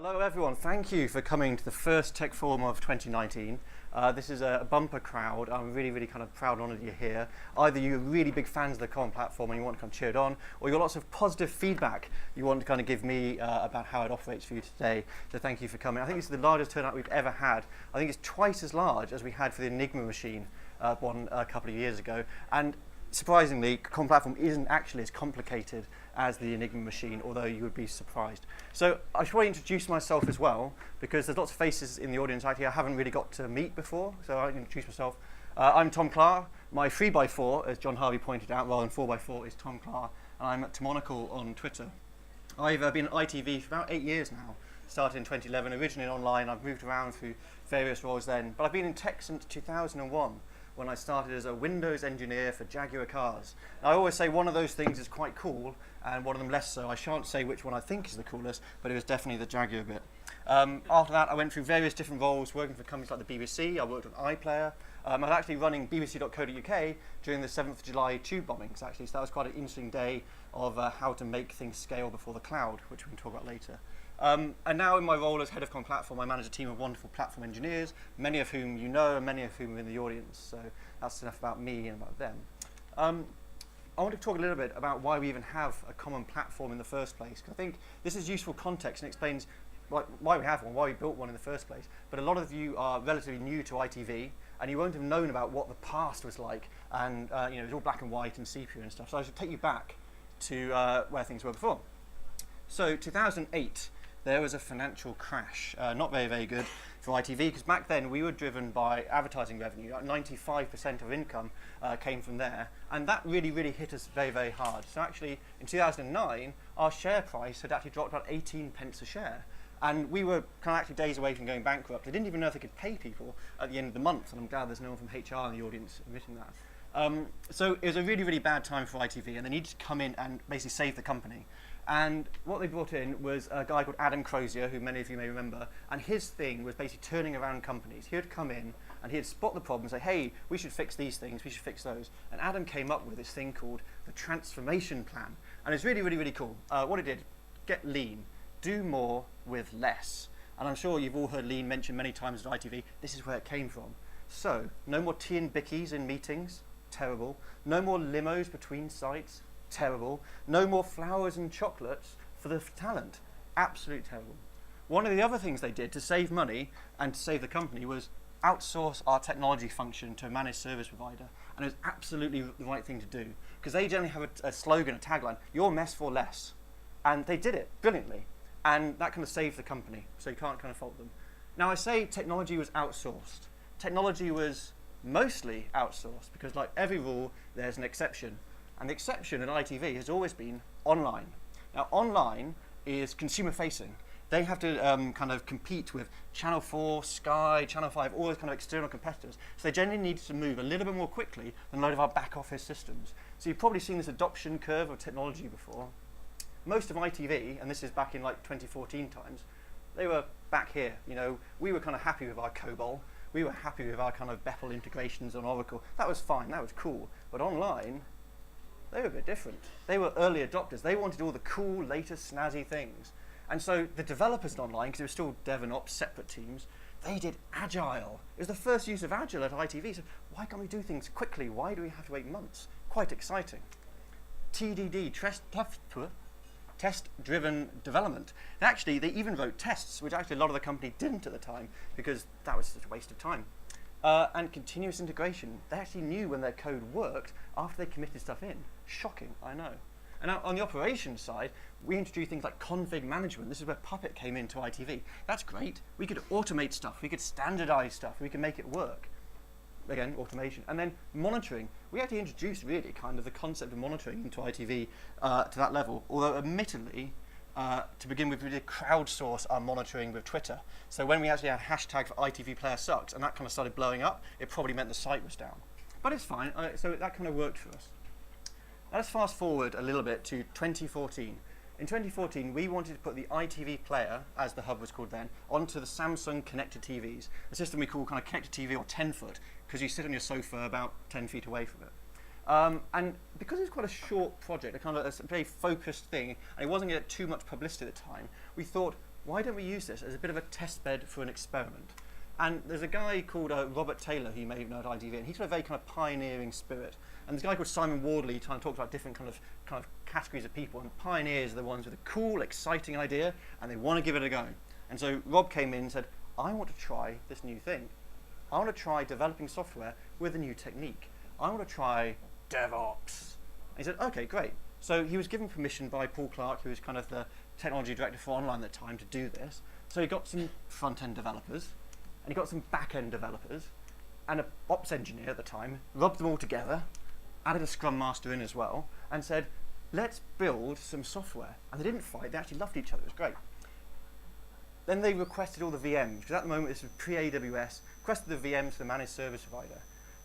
Hello everyone, thank you for coming to the first Tech Forum of 2019. This is a bumper crowd. I'm really kind of proud and honoured you're here. Either you're really big fans of the common platform and you want to come cheer it on, or you've got lots of positive feedback you want to kind of give me about how it operates for you today. So thank you for coming. I think this is the largest turnout we've ever had. I think it's twice as large as we had for the Enigma machine one a couple of years ago. And surprisingly, common platform isn't actually as complicated as the Enigma machine, although you would be surprised. So I should probably introduce myself as well, because there's lots of faces in the audience actually I haven't really got to meet before, so I'll introduce myself. I'm Tom Clark. My 3x4, as John Harvey pointed out, rather than 4x4, is Tom Clark, and I'm at Tomonical on Twitter. I've been at ITV for about 8 years now. Started in 2011, originally online. I've moved around through various roles then, but I've been in tech since 2001. When I started as a Windows engineer for Jaguar cars. Now, I always say one of those things is quite cool, and one of them less so. I shan't say which one I think is the coolest, but it was definitely the Jaguar bit. After that, I went through various different roles, working for companies like the BBC. I worked on iPlayer. I was actually running bbc.co.uk during the 7th of July tube bombings, actually. So that was quite an interesting day of how to make things scale before the cloud, which we can talk about later. And now in my role as head of common platform, I manage a team of wonderful platform engineers, many of whom you know and many of whom are in the audience. So that's enough about me and about them. I want to talk a little bit about why we even have a common platform in the first place. 'Cause I think this is useful context and explains why we have one, why we built one in the first place. But a lot of you are relatively new to ITV, and you won't have known about what the past was like. And it was all black and white and sepia and stuff. So I should take you back to where things were before. So 2008. There was a financial crash, not very good for ITV, because back then we were driven by advertising revenue. 95% of income came from there, and that really hit us very hard. So actually, in 2009, our share price had actually dropped about 18 pence a share, and we were kind of actually days away from going bankrupt. They didn't even know if they could pay people at the end of the month, and I'm glad there's no one from HR in the audience admitting that. So it was a really bad time for ITV, and they needed to come in and basically save the company. And what they brought in was a guy called Adam Crozier, who many of you may remember, and his thing was basically turning around companies. He would come in and he'd spot the problem and say, hey, we should fix these things, we should fix those. And Adam came up with this thing called the transformation plan. And it's really cool. What it did, get lean, do more with less. And I'm sure you've all heard lean mentioned many times at ITV. This is where it came from. So, no more tea and bickies in meetings, terrible. No more limos between sites, terrible. No more flowers and chocolates for the talent. Absolute terrible. One of the other things they did to save money and to save the company was outsource our technology function to a managed service provider. And it was absolutely the right thing to do, because they generally have a slogan, a tagline, your mess for less. And they did it brilliantly. And that kind of saved the company, so you can't kind of fault them. Now I say technology was outsourced. Technology was mostly outsourced, because like every rule, there's an exception. And the exception at ITV has always been online. Now, online is consumer-facing. They have to kind of compete with Channel 4, Sky, Channel 5, all those kind of external competitors. So they generally need to move a little bit more quickly than a load of our back-office systems. So you've probably seen this adoption curve of technology before. Most of ITV, and this is back in like 2014 times, they were back here. We were kind of happy with our COBOL. We were happy with our kind of Beppel integrations on Oracle. That was fine, that was cool. But online, they were a bit different. They were early adopters. They wanted all the cool, latest, snazzy things. And so the developers online, because they were still dev and ops separate teams, they did Agile. It was the first use of Agile at ITV. So why can't we do things quickly? Why do we have to wait months? Quite exciting. TDD, test-driven development. And actually, they even wrote tests, which actually a lot of the company didn't at the time, because that was such a waste of time. And continuous integration. They actually knew when their code worked after they committed stuff in. Shocking, I know. And now on the operations side, we introduced things like config management. This is where Puppet came into ITV. That's great. We could automate stuff. We could standardize stuff. We could make it work. Again, automation. And then monitoring. We actually introduced really kind of the concept of monitoring into ITV to that level. Although admittedly, to begin with, we did crowdsource our monitoring with Twitter. So when we actually had a hashtag for ITV Player Sucks and that kind of started blowing up, it probably meant the site was down. But it's fine, so that kind of worked for us. Let's fast forward a little bit to 2014. In 2014, we wanted to put the ITV Player, as the hub was called then, onto the Samsung connected TVs, a system we call kind of connected TV or 10-foot, because you sit on your sofa about 10 feet away from it. And because it was quite a short project, a kind of a very focused thing, and it wasn't going to get too much publicity at the time, we thought, why don't we use this as a bit of a test bed for an experiment? And there's a guy called Robert Taylor, who you may know at ITV, and he's got a very kind of pioneering spirit. And there's a guy called Simon Wardley trying to talk about different kind of categories of people, and pioneers are the ones with a cool, exciting idea, and they want to give it a go. And so Rob came in and said, I want to try this new thing. I want to try developing software with a new technique. I want to try DevOps. And he said, okay, great. So he was given permission by Paul Clark, who was kind of the technology director for online at the time, to do this. So he got some front-end developers, and he got some back-end developers, and an ops engineer at the time, rubbed them all together, added a scrum master in as well, and said, let's build some software. And they didn't fight, they actually loved each other, it was great. Then they requested all the VMs, because at the moment this was pre-AWS, requested the VMs to the managed service provider.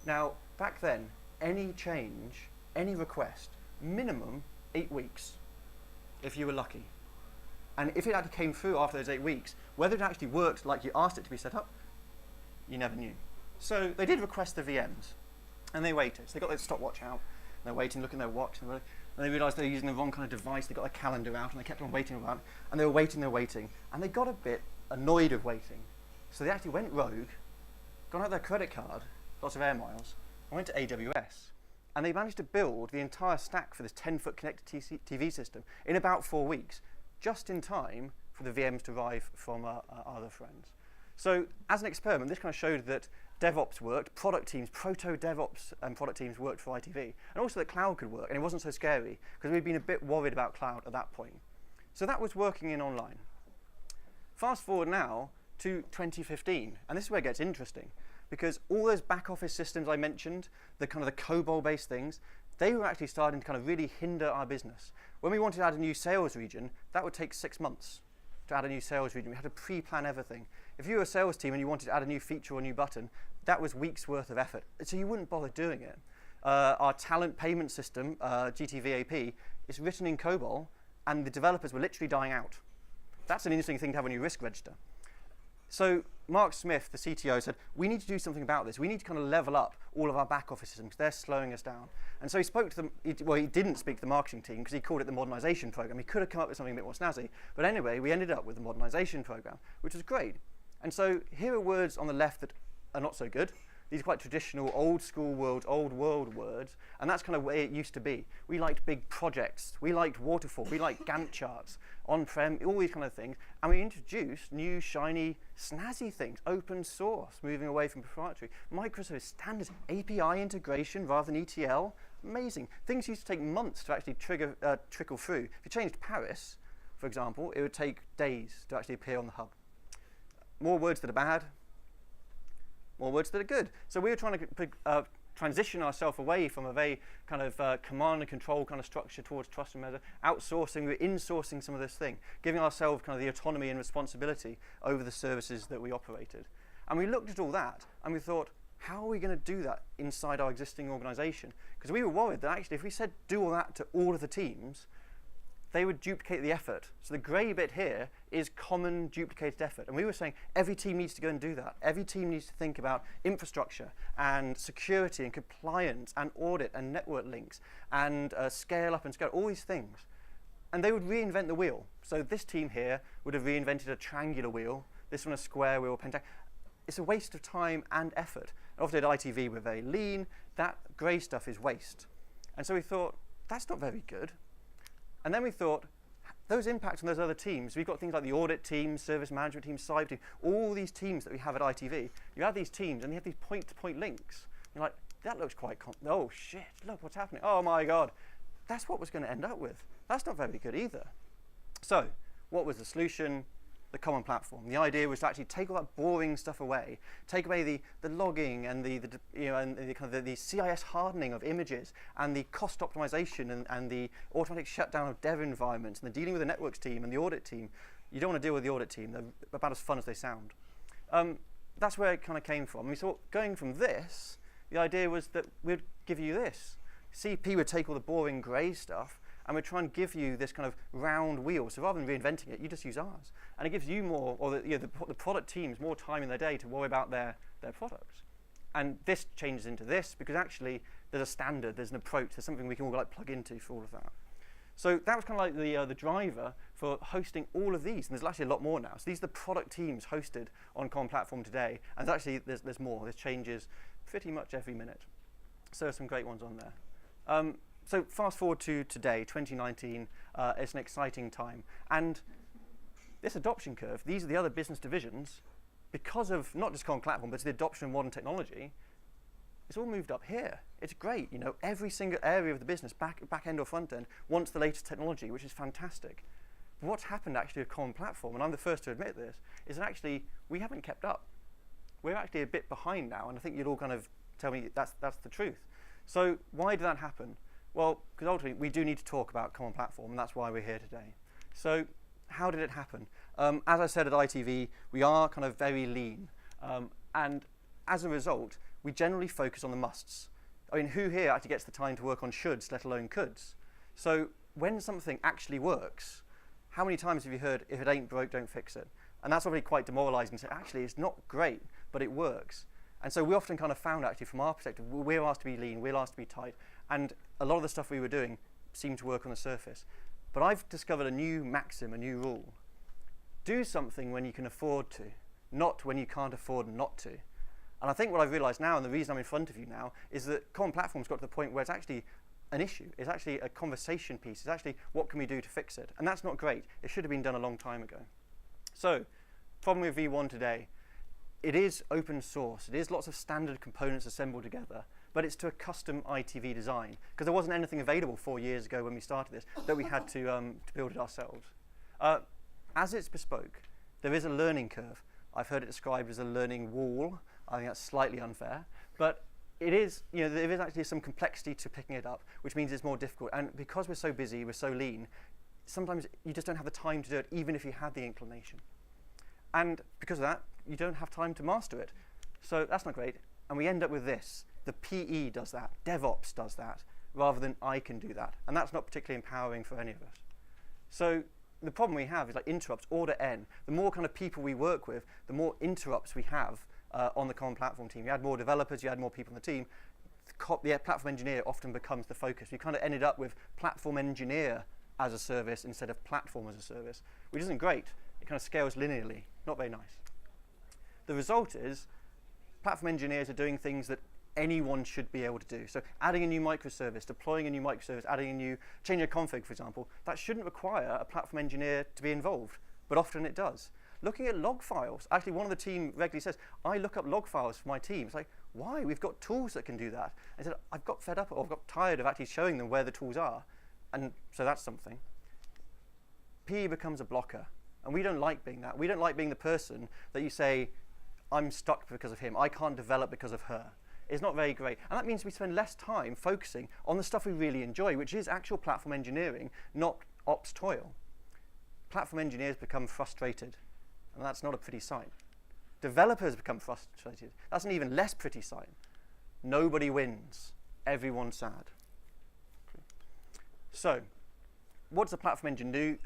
Now, back then, any change, any request, minimum 8 weeks, if you were lucky. And if it actually came through after those 8 weeks, whether it actually worked like you asked it to be set up, you never knew. So they did request the VMs, and they waited. So they got their stopwatch out, and they're waiting, looking at their watch, and they realised they were using the wrong kind of device. They got their calendar out, and they kept on waiting around, and they were waiting, and they got a bit annoyed of waiting. So they actually went rogue, got out their credit card, lots of air miles, and went to AWS. And they managed to build the entire stack for this 10-foot connected TV system in about 4 weeks, just in time for the VMs to arrive from our other friends. So as an experiment, this kind of showed that DevOps worked, product teams, proto-DevOps and product teams worked for ITV, and also that cloud could work, and it wasn't so scary, because we'd been a bit worried about cloud at that point. So that was working in online. Fast forward now to 2015, and this is where it gets interesting, because all those back office systems I mentioned, the kind of the COBOL-based things, they were actually starting to kind of really hinder our business. When we wanted to add a new sales region, that would take 6 months to add a new sales region. We had to pre-plan everything. If you were a sales team and you wanted to add a new feature or a new button, that was weeks worth of effort. So you wouldn't bother doing it. Our talent payment system, GTVAP, is written in COBOL, and the developers were literally dying out. That's an interesting thing to have on your risk register. So Mark Smith, the CTO, said, we need to do something about this. We need to kind of level up all of our back office systems. They're slowing us down. And so he spoke to them. Well, he didn't speak to the marketing team because he called it the modernization program. He could have come up with something a bit more snazzy. But anyway, we ended up with the modernization program, which was great. And so here are words on the left that are not so good. These are quite traditional, old world words. And that's kind of the way it used to be. We liked big projects. We liked waterfall. We liked Gantt charts, on-prem, all these kind of things. And we introduced new, shiny, snazzy things, open source, moving away from proprietary. Microservice standards, API integration rather than ETL. Amazing. Things used to take months to actually trickle through. If you changed Paris, for example, it would take days to actually appear on the hub. More words that are bad, more words that are good. So we were trying to transition ourselves away from a very kind of command and control kind of structure towards trust and measure, outsourcing, we're insourcing some of this thing, giving ourselves kind of the autonomy and responsibility over the services that we operated. And we looked at all that, and we thought, how are we going to do that inside our existing organization? Because we were worried that actually if we said do all that to all of the teams, they would duplicate the effort. So the grey bit here is common duplicated effort. And we were saying every team needs to go and do that. Every team needs to think about infrastructure and security and compliance and audit and network links and scale up and scale, all these things. And they would reinvent the wheel. So this team here would have reinvented a triangular wheel, this one a square wheel, pentagon. It's a waste of time and effort. Often at ITV we're very lean. That grey stuff is waste. And so we thought, that's not very good. And then we thought, those impacts on those other teams, we've got things like the audit team, service management team, cyber team, all these teams that we have at ITV. You have these teams, and you have these point-to-point links. You're like, that looks quite, oh shit, look what's happening. Oh my God. That's what was going to end up with. That's not very good either. So what was the solution? The common platform. The idea was to actually take all that boring stuff away, take away the logging and the kind of the CIS hardening of images and the cost optimization and the automatic shutdown of dev environments and the dealing with the networks team and the audit team. You don't want to deal with the audit team. They're about as fun as they sound. That's where it kind of came from. We thought going from this, the idea was that we'd give you this. CP would take all the boring grey stuff and we try and give you this kind of round wheel. So rather than reinventing it, you just use ours. And it gives you more, or the product teams, more time in their day to worry about their products. And this changes into this because actually there's a standard, there's an approach, there's something we can all like plug into for all of that. So that was kind of like the driver for hosting all of these, and there's actually a lot more now. So these are the product teams hosted on Common Platform today, and actually there's more. There's changes pretty much every minute. So there's some great ones on there. So fast forward to today, 2019, it's an exciting time. And this adoption curve, these are the other business divisions, because of not just Common Platform, but the adoption of modern technology, it's all moved up here. It's great, you know, every single area of the business, back end or front end, wants the latest technology, which is fantastic. But what's happened actually with Common Platform, and I'm the first to admit this, is that actually we haven't kept up. We're actually a bit behind now, and I think you'd all kind of tell me that's the truth. So why did that happen? Well, because ultimately we do need to talk about Common Platform, and that's why we're here today. So how did it happen? As I said at ITV, we are kind of very lean. And as a result, we generally focus on the musts. I mean, who here actually gets the time to work on shoulds, let alone coulds? So when something actually works, how many times have you heard, if it ain't broke, don't fix it? And that's already quite demoralizing to say, actually, it's not great, but it works. And so we often kind of found, actually, from our perspective, we're asked to be lean, we're asked to be tight, and a lot of the stuff we were doing seemed to work on the surface. But I've discovered a new maxim, a new rule. Do something when you can afford to, not when you can't afford not to. And I think what I've realized now, and the reason I'm in front of you now, is that Common Platform's got to the point where it's actually an issue. It's actually a conversation piece. It's actually, what can we do to fix it? And that's not great. It should have been done a long time ago. So, problem with V1 today. It is open source. It is lots of standard components assembled together, but it's to a custom ITV design, because there wasn't anything available 4 years ago when we started this that we had to build it ourselves. As it's bespoke, there is a learning curve. I've heard it described as a learning wall. I think that's slightly unfair, but it is, you know, there is actually some complexity to picking it up, which means it's more difficult. And because we're so busy, we're so lean, sometimes you just don't have the time to do it, even if you had the inclination. And because of that, you don't have time to master it. So that's not great. And we end up with this. The PE does that. DevOps does that, rather than I can do that. And that's not particularly empowering for any of us. So the problem we have is like interrupts, order N. The more kind of people we work with, the more interrupts we have on the Common Platform team. You add more developers, you add more people on the team. The platform engineer often becomes the focus. We kind of ended up with platform engineer as a service instead of platform as a service, which isn't great. It kind of scales linearly. Not very nice. The result is platform engineers are doing things that anyone should be able to do. So adding a new microservice, deploying a new microservice, changing a config, for example, that shouldn't require a platform engineer to be involved, but often it does. Looking at log files, actually one of the team regularly says, I look up log files for my team. It's like, why? We've got tools that can do that. I said, I've got fed up, or I've got tired of actually showing them where the tools are. And so that's something. PE becomes a blocker. And we don't like being that. We don't like being the person that you say, I'm stuck because of him. I can't develop because of her. It's not very great. And that means we spend less time focusing on the stuff we really enjoy, which is actual platform engineering, not ops toil. Platform engineers become frustrated, and that's not a pretty sight. Developers become frustrated. That's an even less pretty sight. Nobody wins. Everyone's sad. So, what does a platform engineer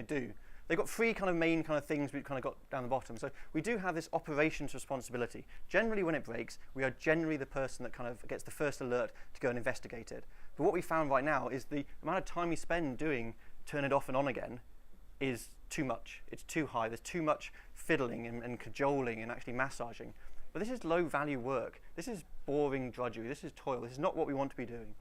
do? They've got three kind of main kind of things we've kind of got down the bottom. So we do have this operations responsibility. Generally, when it breaks, we are generally the person that kind of gets the first alert to go and investigate it. But what we found right now is the amount of time we spend doing turn it off and on again is too much. It's too high. There's too much fiddling and cajoling and actually massaging. But this is low-value work. This is boring drudgery. This is toil. This is not what we want to be doing.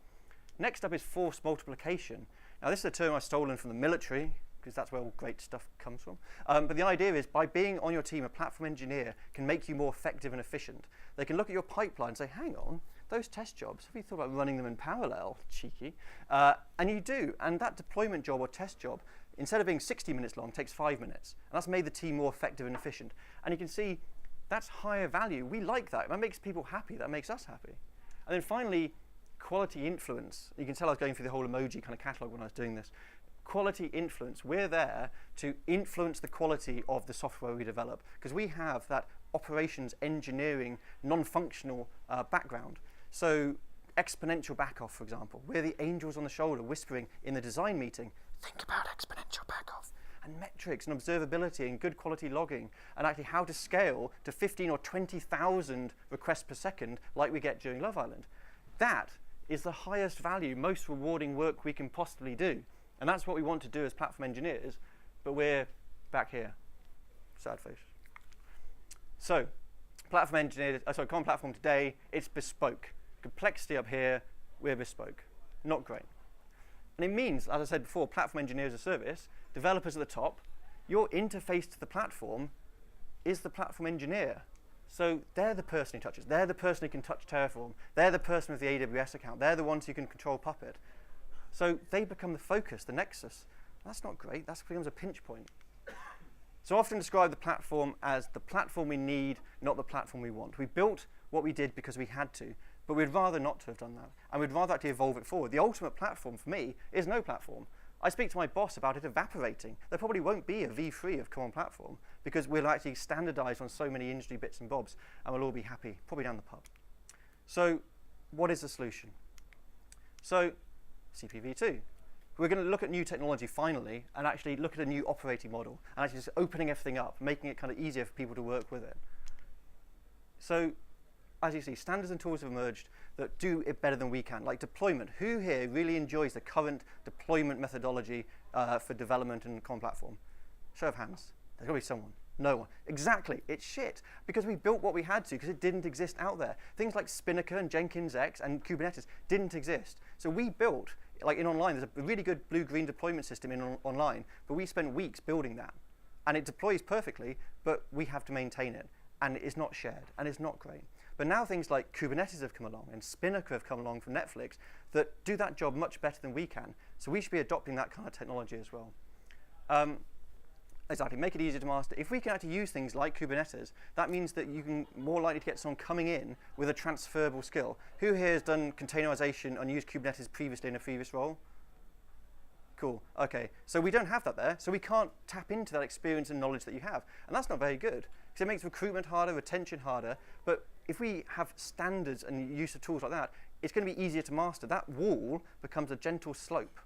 Next up is force multiplication. Now, this is a term I've stolen from the military, because that's where all great stuff comes from. But the idea is, by being on your team, a platform engineer can make you more effective and efficient. They can look at your pipeline and say, hang on, those test jobs, have you thought about running them in parallel? Cheeky. And you do. And that deployment job or test job, instead of being 60 minutes long, takes 5 minutes. And that's made the team more effective and efficient. And you can see that's higher value. We like that. That makes people happy. That makes us happy. And then finally, quality influence. You can tell I was going through the whole emoji kind of catalog when I was doing this. Quality influence. We're there to influence the quality of the software we develop, because we have that operations engineering non-functional background. So exponential backoff, for example. We're the angels on the shoulder whispering in the design meeting, think about exponential backoff, and metrics and observability and good quality logging, and actually how to scale to 15 or 20,000 requests per second like we get during Love Island. That is the highest value, most rewarding work we can possibly do. And that's what we want to do as platform engineers, but we're back here. Sad face. So, platform engineers, common platform today, it's bespoke. Complexity up here, we're bespoke. Not great. And it means, as I said before, platform engineers as a service, developers at the top, your interface to the platform is the platform engineer. So they're the person who touches. They're the person who can touch Terraform. They're the person with the AWS account. They're the ones who can control Puppet. So they become the focus, the nexus. That's not great. That becomes a pinch point. So I often describe the platform as the platform we need, not the platform we want. We built what we did because we had to, but we'd rather not to have done that. And we'd rather actually evolve it forward. The ultimate platform for me is no platform. I speak to my boss about it evaporating. There probably won't be a v3 of Common Platform because we'll actually standardize on so many industry bits and bobs, and we'll all be happy, probably down the pub. So what is the solution? So CPv2. We're going to look at new technology finally and actually look at a new operating model and actually just opening everything up, making it kind of easier for people to work with it. So as you see, standards and tools have emerged that do it better than we can, like deployment. Who here really enjoys the current deployment methodology for development and Common Platform? Show of hands. There's got to be someone. No one. Exactly. It's shit. Because we built what we had to because it didn't exist out there. Things like Spinnaker and Jenkins X and Kubernetes didn't exist. So we built, like in online, there's a really good blue-green deployment system in online, but we spent weeks building that. And it deploys perfectly, but we have to maintain it. And it's not shared, and it's not great. But now things like Kubernetes have come along, and Spinnaker have come along from Netflix that do that job much better than we can. So we should be adopting that kind of technology as well. Exactly, make it easier to master. If we can actually use things like Kubernetes, that means that you can more likely to get someone coming in with a transferable skill. Who here has done containerization and used Kubernetes previously in a previous role? Cool, okay. So we don't have that there, so we can't tap into that experience and knowledge that you have. And that's not very good, because it makes recruitment harder, retention harder. But if we have standards and use of tools like that, it's going to be easier to master. That wall becomes a gentle slope.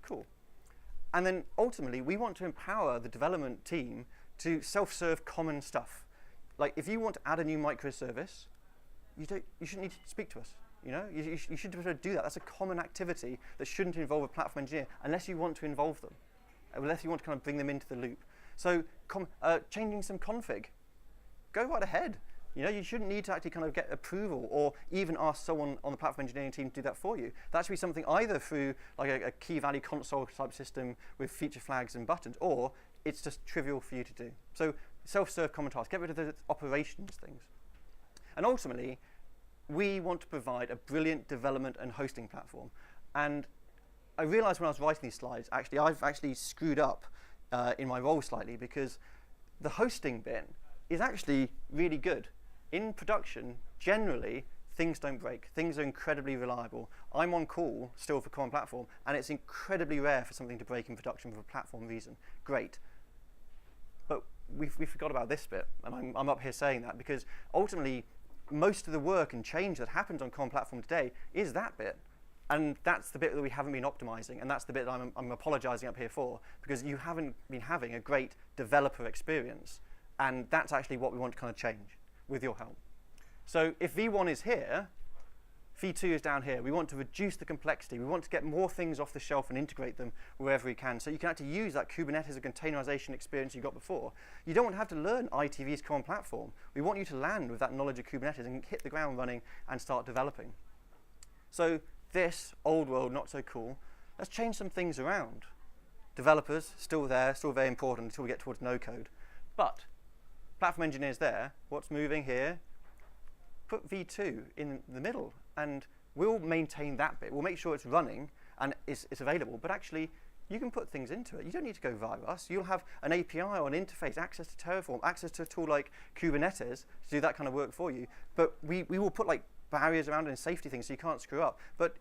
Cool. And then ultimately, we want to empower the development team to self-serve common stuff. Like if you want to add a new microservice, you shouldn't need to speak to us. You know, you should be able to do that. That's a common activity that shouldn't involve a platform engineer unless you want to involve them, unless you want to kind of bring them into the loop. So changing some config, go right ahead. You know, you shouldn't need to actually kind of get approval or even ask someone on the platform engineering team to do that for you. That should be something either through like a key value console type system with feature flags and buttons, or it's just trivial for you to do. So self-serve common tasks, get rid of the operations things. And ultimately, we want to provide a brilliant development and hosting platform. And I realized when I was writing these slides, actually, I've actually screwed up in my role slightly because the hosting bit is actually really good. In production, generally, things don't break. Things are incredibly reliable. I'm on call still for Common Platform, and it's incredibly rare for something to break in production for a platform reason. Great. But we forgot about this bit, and I'm up here saying that because ultimately, most of the work and change that happens on Common Platform today is that bit. And that's the bit that we haven't been optimizing, and that's the bit that I'm apologizing up here for, because you haven't been having a great developer experience. And that's actually what we want to kind of change with your help. So if V1 is here, V2 is down here. We want to reduce the complexity. We want to get more things off the shelf and integrate them wherever we can. So you can actually use that Kubernetes and containerization experience you got before. You don't want to have to learn ITV's Common Platform. We want you to land with that knowledge of Kubernetes and hit the ground running and start developing. So this, old world, not so cool. Let's change some things around. Developers, still there, still very important until we get towards no code. But platform engineers there, what's moving here? Put V2 in the middle, and we'll maintain that bit. We'll make sure it's running and it's available, but actually, you can put things into it. You don't need to go via us. You'll have an API or an interface, access to Terraform, access to a tool like Kubernetes to do that kind of work for you. But we will put like barriers around it and safety things so you can't screw up. But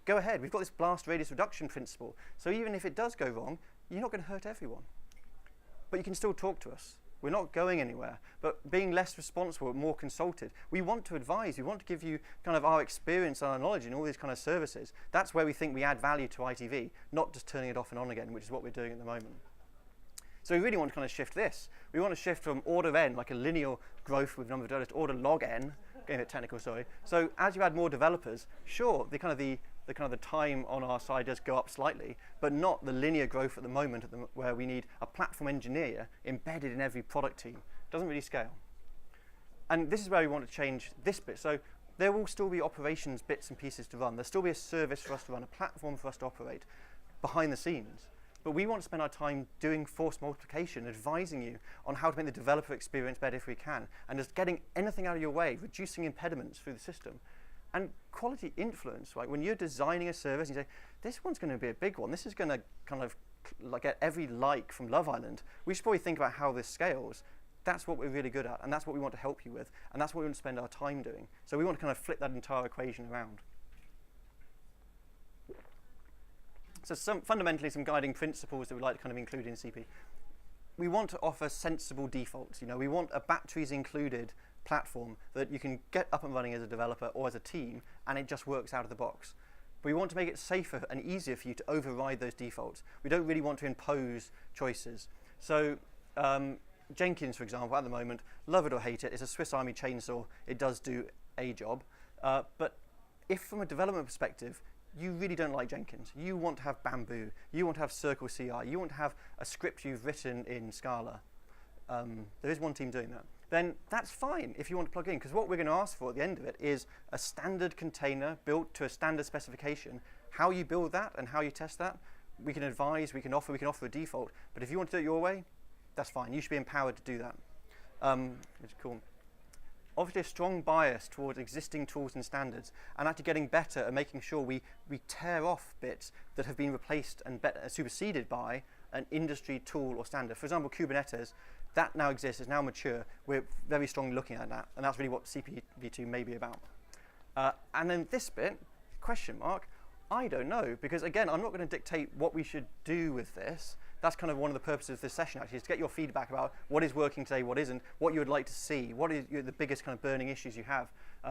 go ahead. We've got this blast radius reduction principle. So even if it does go wrong, you're not going to hurt everyone. But you can still talk to us. We're not going anywhere, but being less responsible, more consulted. We want to advise. We want to give you kind of our experience and our knowledge in all these kind of services. That's where we think we add value to ITV, not just turning it off and on again, which is what we're doing at the moment. So we really want to kind of shift this. We want to shift from order n, like a linear growth with number of developers, to order log n, getting a bit technical, sorry. So as you add more developers, sure, the kind of the the kind of the time on our side does go up slightly, but not the linear growth at the moment where we need a platform engineer embedded in every product team. It doesn't really scale. And this is where we want to change this bit. So there will still be operations bits and pieces to run. There'll still be a service for us to run, a platform for us to operate behind the scenes. But we want to spend our time doing force multiplication, advising you on how to make the developer experience better if we can, and just getting anything out of your way, reducing impediments through the system. And quality influence, right? When you're designing a service and you say, this one's going to be a big one, this is going to kind of like get every like from Love Island, we should probably think about how this scales. That's what we're really good at, and that's what we want to help you with, and that's what we want to spend our time doing. So we want to kind of flip that entire equation around. So fundamentally, some guiding principles that we'd like to kind of include in CP. We want to offer sensible defaults. You know, we want a batteries included platform that you can get up and running as a developer or as a team, and it just works out of the box. But we want to make it safer and easier for you to override those defaults. We don't really want to impose choices. So Jenkins, for example, at the moment, love it or hate it, it's a Swiss Army chainsaw. It does do a job. But if from a development perspective, you really don't like Jenkins, you want to have Bamboo, you want to have Circle CI, you want to have a script you've written in Scala, there is one team doing that, then that's fine if you want to plug in, because what we're going to ask for at the end of it is a standard container built to a standard specification. How you build that and how you test that, we can advise, we can offer a default, but if you want to do it your way, that's fine. You should be empowered to do that. Which is cool. Obviously, a strong bias towards existing tools and standards, and actually getting better at making sure we tear off bits that have been replaced and superseded by an industry tool or standard. For example, Kubernetes, that now exists, is now mature. We're very strongly looking at that, and that's really what CPv2 may be about. And then this bit, question mark, I don't know, because again, I'm not going to dictate what we should do with this. That's kind of one of the purposes of this session, actually, is to get your feedback about what is working today, what isn't, what you would like to see, what is the biggest kind of burning issues you have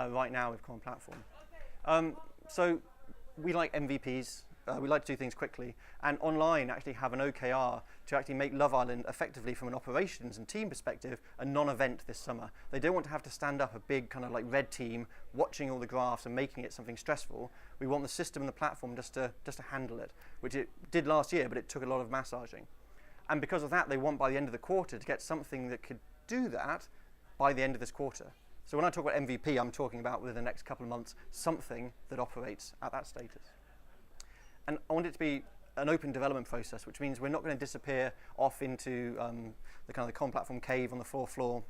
right now with Common Platform. So we like MVPs. We like to do things quickly. And online actually have an OKR to actually make Love Island effectively from an operations and team perspective a non-event this summer. They don't want to have to stand up a big kind of like red team watching all the graphs and making it something stressful. We want the system and the platform just to handle it, which it did last year, but it took a lot of massaging. And because of that, they want by the end of the quarter to get something that could do that by the end of this quarter. So when I talk about MVP, I'm talking about within the next couple of months, something that operates at that status. And I want it to be an open development process, which means we're not going to disappear off into the kind of the Common Platform cave on the fourth floor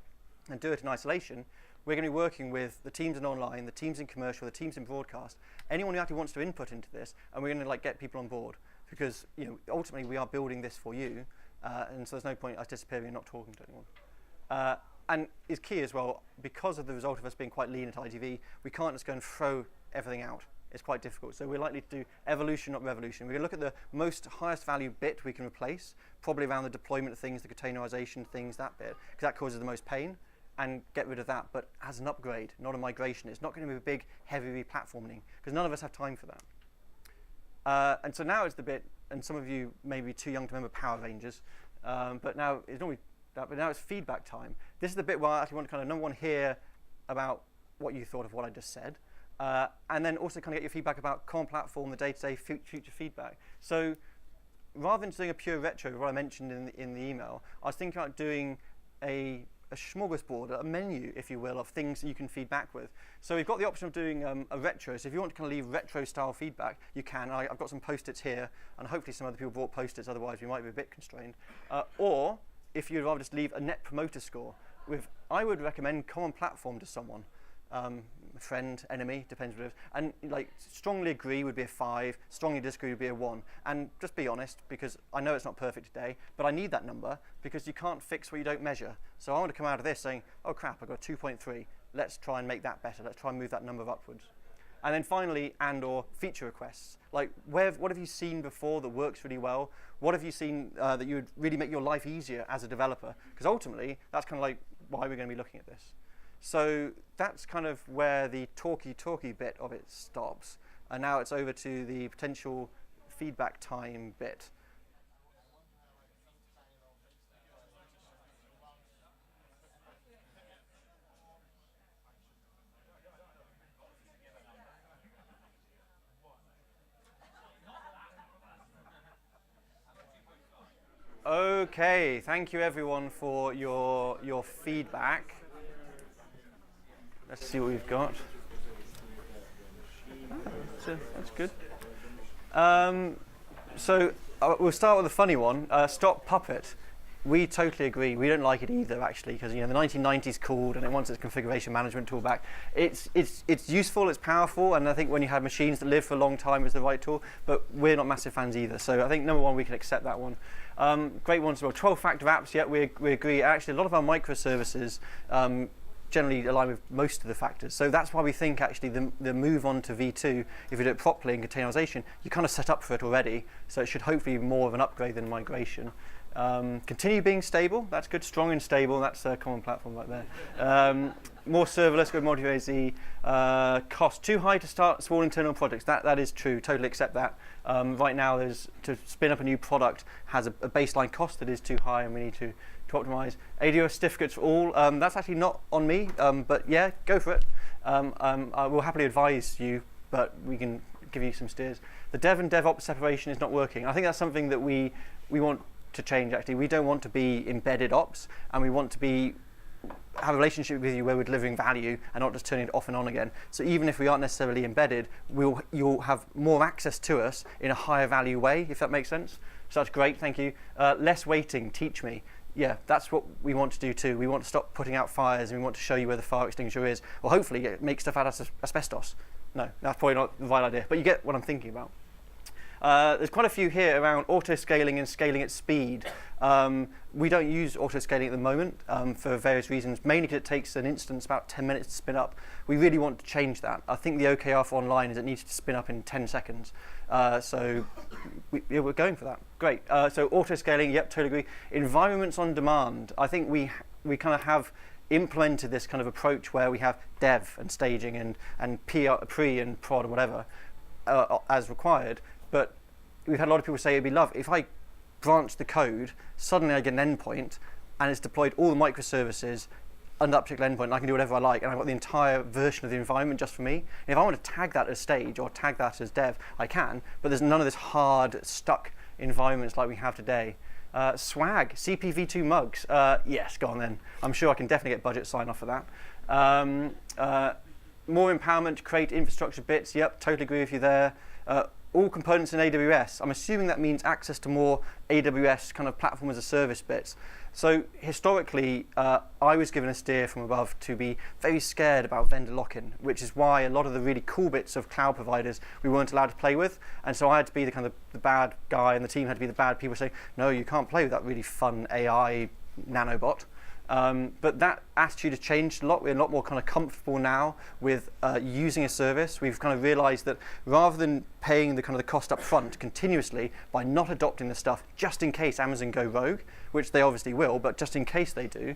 and do it in isolation. We're going to be working with the teams in online, the teams in commercial, the teams in broadcast, anyone who actually wants to input into this, and we're going to like get people on board, because ultimately we are building this for you, and so there's no point us disappearing and not talking to anyone. And it's key as well, because of the result of us being quite lean at ITV, we can't just go and throw everything out. It's quite difficult. So we're likely to do evolution, not revolution. We're going to look at the most highest value bit we can replace, probably around the deployment of things, the containerization things, that bit, because that causes the most pain, and get rid of that, but as an upgrade, not a migration. It's not going to be a big, heavy replatforming, because none of us have time for that. And so now it's the bit, and some of you may be too young to remember Power Rangers, but now it's normally that, but now it's feedback time. This is the bit where I actually want to kind of, number one, hear about what you thought of what I just said. And then also kind of get your feedback about Common Platform, the day-to-day future feedback. So rather than doing a pure retro, what I mentioned in the email, I was thinking about doing a smorgasbord, a menu, if you will, of things that you can feedback with. So we've got the option of doing a retro. So if you want to kind of leave retro-style feedback, you can. I've got some Post-its here, and hopefully some other people brought Post-its, otherwise we might be a bit constrained. Or if you'd rather just leave a net promoter score, I would recommend Common Platform to someone. Friend, enemy, depends what it is. And like strongly agree would be a 5, strongly disagree would be a 1. And just be honest, because I know it's not perfect today, but I need that number because you can't fix what you don't measure. So I want to come out of this saying, oh crap, I've got a 2.3. Let's try and make that better. Let's try and move that number upwards. And then finally, and/or feature requests. Like, what have you seen before that works really well? What have you seen that you would really make your life easier as a developer? Because ultimately, that's kind of like why we're going to be looking at this. So that's kind of where the talky bit of it stops. And now it's over to the potential feedback time bit. Okay, thank you everyone for your feedback. Let's see what we've got. That's good. So we'll start with a funny one. Stop Puppet. We totally agree. We don't like it either, actually, because the 1990s called and it wants its configuration management tool back. It's useful, it's powerful, and I think when you have machines that live for a long time, it's the right tool. But we're not massive fans either. So I think number one, we can accept that one. Great ones as well. 12-factor apps. Yeah, we agree. Actually, a lot of our microservices generally align with most of the factors. So that's why we think actually the move on to V2, if you do it properly in containerization, you're kind of set up for it already. So it should hopefully be more of an upgrade than migration. Continue being stable. That's good. Strong and stable. That's a common platform right there. More serverless, good multi-AZ. Cost too high to start small internal projects. That is true. Totally accept that. Right now, to spin up a new product has a baseline cost that is too high, and we need to optimize. AWS certificates for all. That's actually not on me, but yeah, go for it. I will happily advise you, but we can give you some steers. The dev and DevOps separation is not working. I think that's something that we want to change. Actually, we don't want to be embedded ops, and we want to have a relationship with you where we're delivering value and not just turning it off and on again. So even if we aren't necessarily embedded, you'll have more access to us in a higher value way, if that makes sense. So that's great, thank you. Less waiting, teach me. Yeah, that's what we want to do too. We want to stop putting out fires, and we want to show you where the fire extinguisher is, or hopefully make stuff out of asbestos. No, that's probably not the right idea, but you get what I'm thinking about. There's quite a few here around auto-scaling and scaling at speed. We don't use auto-scaling at the moment for various reasons, mainly because it takes an instance about 10 minutes to spin up. We really want to change that. I think the OKR for online is it needs to spin up in 10 seconds. So we're going for that. Great. So auto-scaling, yep, totally agree. Environments on demand. I think we kind of have implemented this kind of approach where we have dev and staging and pre and prod and whatever as required. But we've had a lot of people say it'd be lovely if I branch the code, suddenly I get an endpoint and it's deployed all the microservices under that particular endpoint, and I can do whatever I like, and I've got the entire version of the environment just for me. And if I want to tag that as stage or tag that as dev, I can, but there's none of this hard, stuck environments like we have today. Swag, CPv2 mugs. Yes, go on then. I'm sure I can definitely get budget sign off for that. More empowerment to create infrastructure bits. Yep, totally agree with you there. All components in AWS. I'm assuming that means access to more AWS kind of platform as a service bits. So historically, I was given a steer from above to be very scared about vendor lock-in, which is why a lot of the really cool bits of cloud providers we weren't allowed to play with. And so I had to be the kind of the bad guy, and the team had to be the bad people saying, no, you can't play with that really fun AI nanobot. But that attitude has changed a lot. We're a lot more kind of comfortable now with using a service. We've kind of realized that rather than paying the kind of the cost up front continuously by not adopting the stuff just in case Amazon go rogue, which they obviously will, but just in case they do,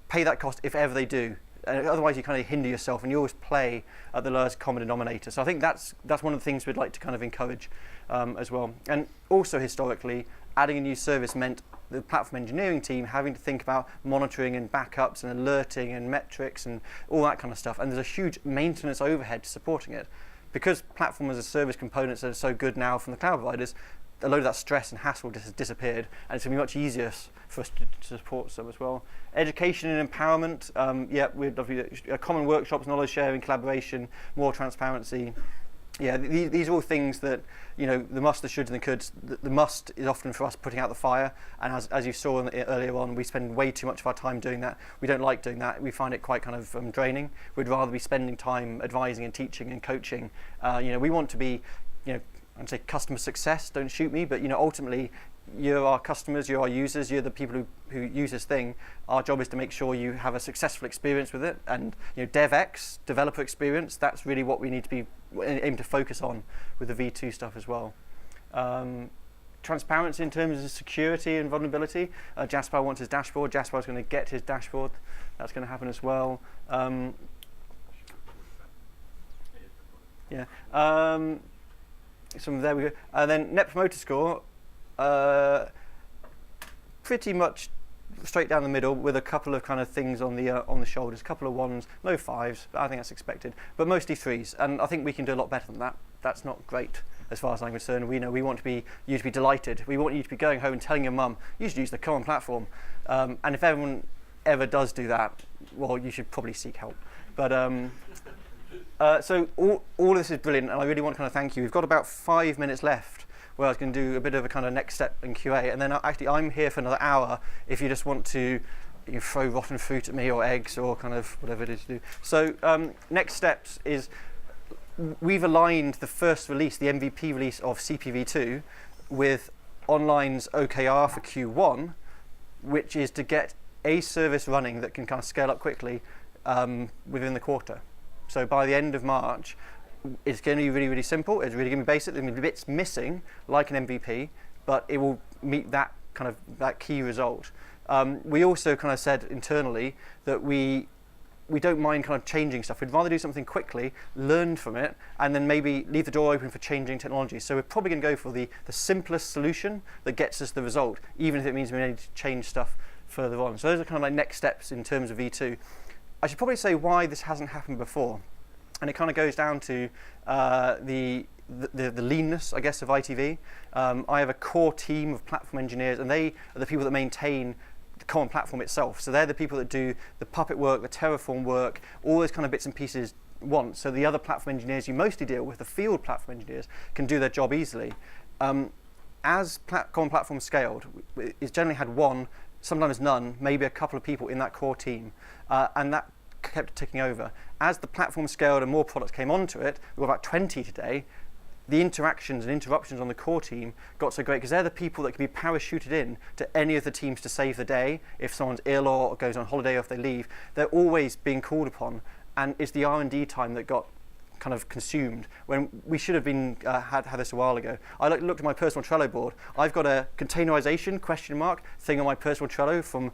pay that cost if ever they do. Otherwise you kind of hinder yourself, and you always play at the lowest common denominator. So I think that's one of the things we'd like to kind of encourage as well. And also historically, adding a new service meant the platform engineering team having to think about monitoring and backups and alerting and metrics and all that kind of stuff. And there's a huge maintenance overhead supporting it. Because platform as a service components are so good now from the cloud providers, a load of that stress and hassle just has disappeared, and it's going to be much easier for us to support some as well. Education and empowerment, yeah, we'd love common workshops, knowledge sharing, collaboration, more transparency. Yeah, these are all things that, the must, the shoulds, and the coulds. The must is often for us putting out the fire, and as you saw earlier on, we spend way too much of our time doing that. We don't like doing that. We find it quite kind of draining. We'd rather be spending time advising and teaching and coaching. We want to be, I'd say customer success, don't shoot me, but ultimately you're our customers, you're our users, you're the people who use this thing. Our job is to make sure you have a successful experience with it, and DevX, developer experience, that's really what we need to be aim to focus on with the V2 stuff as well. Transparency in terms of security and vulnerability. Jasper wants his dashboard. Jasper's going to get his dashboard. That's going to happen as well. Yeah. So there we go. And then Net Promoter Score, pretty much straight down the middle with a couple of kind of things on the shoulders, a couple of ones, low fives, I think that's expected, but mostly threes. And I think we can do a lot better than that. That's not great. as far as I'm concerned. We want you to be delighted. We want you to be going home and telling your mum, you should use the common platform. And if everyone ever does do that, well, you should probably seek help. But so all of this is brilliant, and I really want to kind of thank you. We've got about 5 minutes left where I was going to do a bit of a kind of next step in QA, and then actually I'm here for another hour if you just want to throw rotten fruit at me or eggs or kind of whatever it is you do. So next steps is we've aligned the first release, the MVP release of CPv2, with online's OKR for Q1, which is to get a service running that can kind of scale up quickly within the quarter. So by the end of March, it's going to be really, really simple. It's really going to be basic. There's going to be bits missing, like an MVP, but it will meet that kind of that key result. We also kind of said internally that we don't mind kind of changing stuff. We'd rather do something quickly, learn from it, and then maybe leave the door open for changing technology. So we're probably going to go for the simplest solution that gets us the result, even if it means we need to change stuff further on. So those are kind of like next steps in terms of V2. I should probably say why this hasn't happened before, and it kind of goes down to the leanness, I guess, of ITV. I have a core team of platform engineers, and they are the people that maintain the common platform itself. So they're the people that do the Puppet work, the Terraform work, all those kind of bits and pieces once. So the other platform engineers you mostly deal with, the field platform engineers, can do their job easily. As common platform scaled, it's generally had one, sometimes none, maybe a couple of people in that core team, and that kept ticking over. As the platform scaled and more products came onto it, we've got about 20 today, the interactions and interruptions on the core team got so great because they're the people that can be parachuted in to any of the teams to save the day. If someone's ill or goes on holiday or if they leave, they're always being called upon, and it's the R&D time that got kind of consumed when we should have been had this a while ago. I looked at my personal Trello board. I've got a containerization question mark thing on my personal Trello from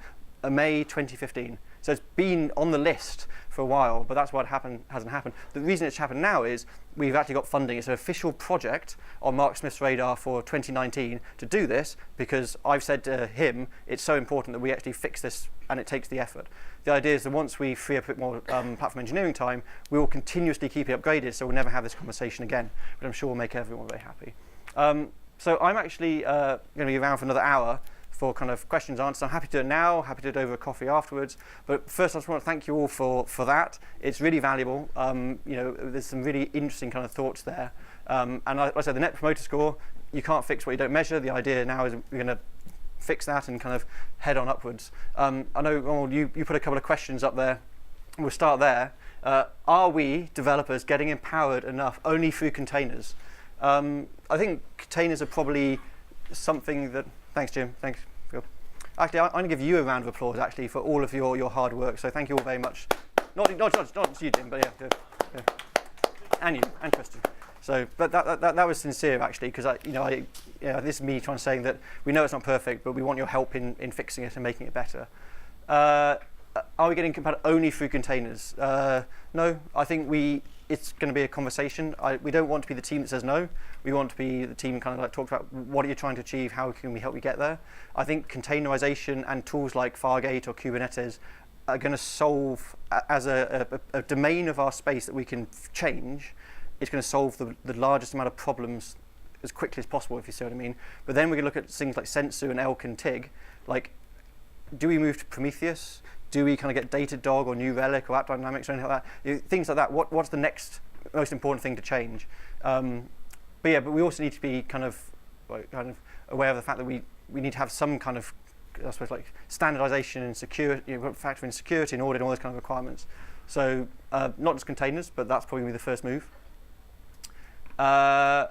May 2015. So it's been on the list for a while, but that's why it hasn't happened. The reason it's happened now is we've actually got funding. It's an official project on Mark Smith's radar for 2019 to do this, because I've said to him it's so important that we actually fix this, and it takes the effort. The idea is that once we free up a bit more platform engineering time, we will continuously keep it upgraded, so we'll never have this conversation again, but I'm sure we'll make everyone very happy. So I'm actually going to be around for another hour for kind of questions, answers. I'm happy to do it now, happy to do it over a coffee afterwards. But first, I just want to thank you all for that. It's really valuable. There's some really interesting kind of thoughts there. And like I said, the Net Promoter Score, you can't fix what you don't measure. The idea now is we're going to fix that and kind of head on upwards. I know, Ronald, you put a couple of questions up there. We'll start there. Are we, developers, getting empowered enough only through containers? I think containers are probably something that... Thanks, Jim. Thanks, Phil. Actually, I'm going to give you a round of applause, actually, for all of your hard work. So thank you all very much. Not you, Jim, but yeah. And you, and Tristan. So, but that was sincere, actually, because this is me trying to say that we know it's not perfect, but we want your help in fixing it and making it better. Are we getting compatible only through containers? No, I think it's going to be a conversation. We don't want to be the team that says no. We want to be the team kind of like talks about what are you trying to achieve, how can we help you get there. I think containerization and tools like Fargate or Kubernetes are going to solve, as a domain of our space that we can change, it's going to solve the largest amount of problems as quickly as possible, if you see what I mean. But then we're going to look at things like Sensu and Elk and TIG. Like, do we move to Prometheus? Do we kind of get Datadog or New Relic or App Dynamics or anything like that? Things like that. What's the next most important thing to change? But we also need to be kind of aware of the fact that we need to have some kind of, I suppose, like standardization and security, factor in security and audit and all those kind of requirements. So not just containers, but that's probably the first move. I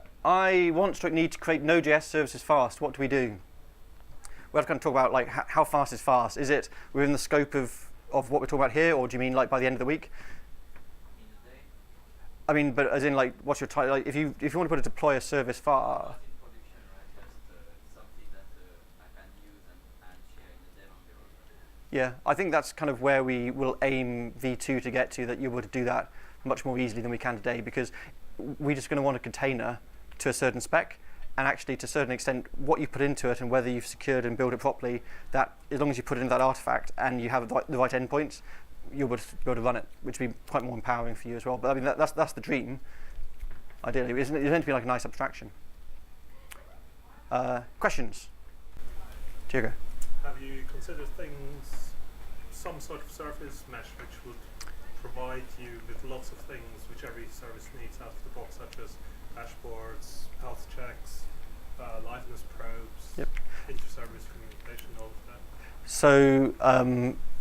need to create Node.js services fast. What do we do? We have to kind of talk about like how fast is fast. Is it within the scope of what we're talking about here, or do you mean like by the end of the week? In a day. I mean, but as in like, what's your time? Like, if you want to put a deploy a service far. In production, right? Just something that I can use and share in a dev environment. Yeah, I think that's kind of where we will aim V2 to get to, that you're able to do that much more easily than we can today, because we're just going to want a container to a certain spec. And actually, to a certain extent, what you put into it and whether you've secured and built it properly, that as long as you put it into that artifact and you have the right endpoints, you'll be able to run it, which will be quite more empowering for you as well. But I mean, that's the dream. Ideally, it's meant to be like a nice abstraction. Questions? Diego. Have you considered some sort of service mesh which would provide you with lots of things which every service needs out of the box, such as dashboards, health checks, liveness probes, inter-service communication, all of that? So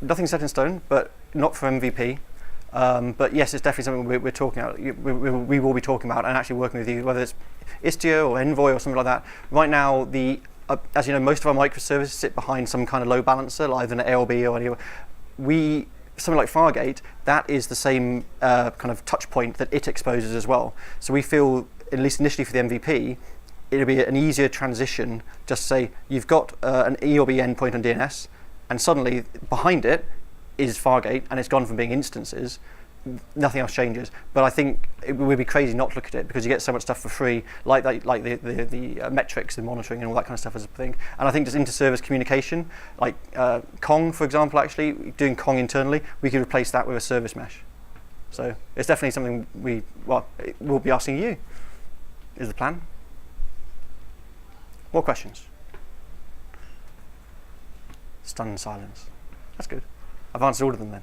nothing set in stone, but not for MVP. But yes, it's definitely something we're talking about. We will be talking about and actually working with you, whether it's Istio or Envoy or something like that. Right now, as you know, most of our microservices sit behind some kind of load balancer, either an ALB or anywhere. Something like Fargate, that is the same kind of touch point that it exposes as well. So we feel, at least initially for the MVP, it'll be an easier transition. Just say you've got an EOB endpoint on DNS, and suddenly behind it is Fargate, and it's gone from being instances. Nothing else changes. But I think it would be crazy not to look at it, because you get so much stuff for free, like the metrics and monitoring and all that kind of stuff as a thing. And I think just inter-service communication, like Kong, for example, actually doing Kong internally, we could replace that with a service mesh. So it's definitely something we'll be asking you. Is the plan? More questions? Stunned silence. That's good. I've answered all of them then.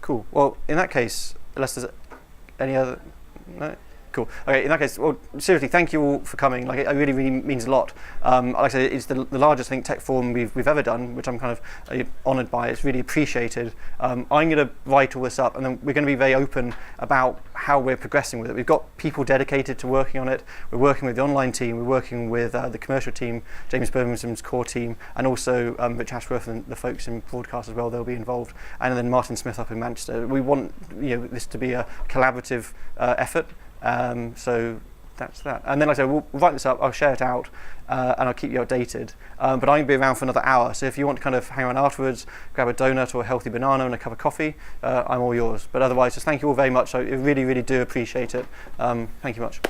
Cool. Well, in that case, unless there's any other... No? Cool. Okay, in that case, well, seriously, thank you all for coming. Like, it really, really means a lot. Like I said, it's the largest, I think, tech forum we've ever done, which I'm kind of honoured by. It's really appreciated. I'm going to write all this up, and then we're going to be very open about how we're progressing with it. We've got people dedicated to working on it. We're working with the online team. We're working with the commercial team, James Birmingham's core team, and also Rich Ashworth and the folks in broadcast as well. They'll be involved, and then Martin Smith up in Manchester. We want this to be a collaborative effort. So that's that. And then, like I said, we'll write this up, I'll share it out, and I'll keep you updated. But I'm going to be around for another hour, so if you want to kind of hang around afterwards, grab a donut or a healthy banana and a cup of coffee, I'm all yours. But otherwise, just thank you all very much. I really, really do appreciate it. Thank you much.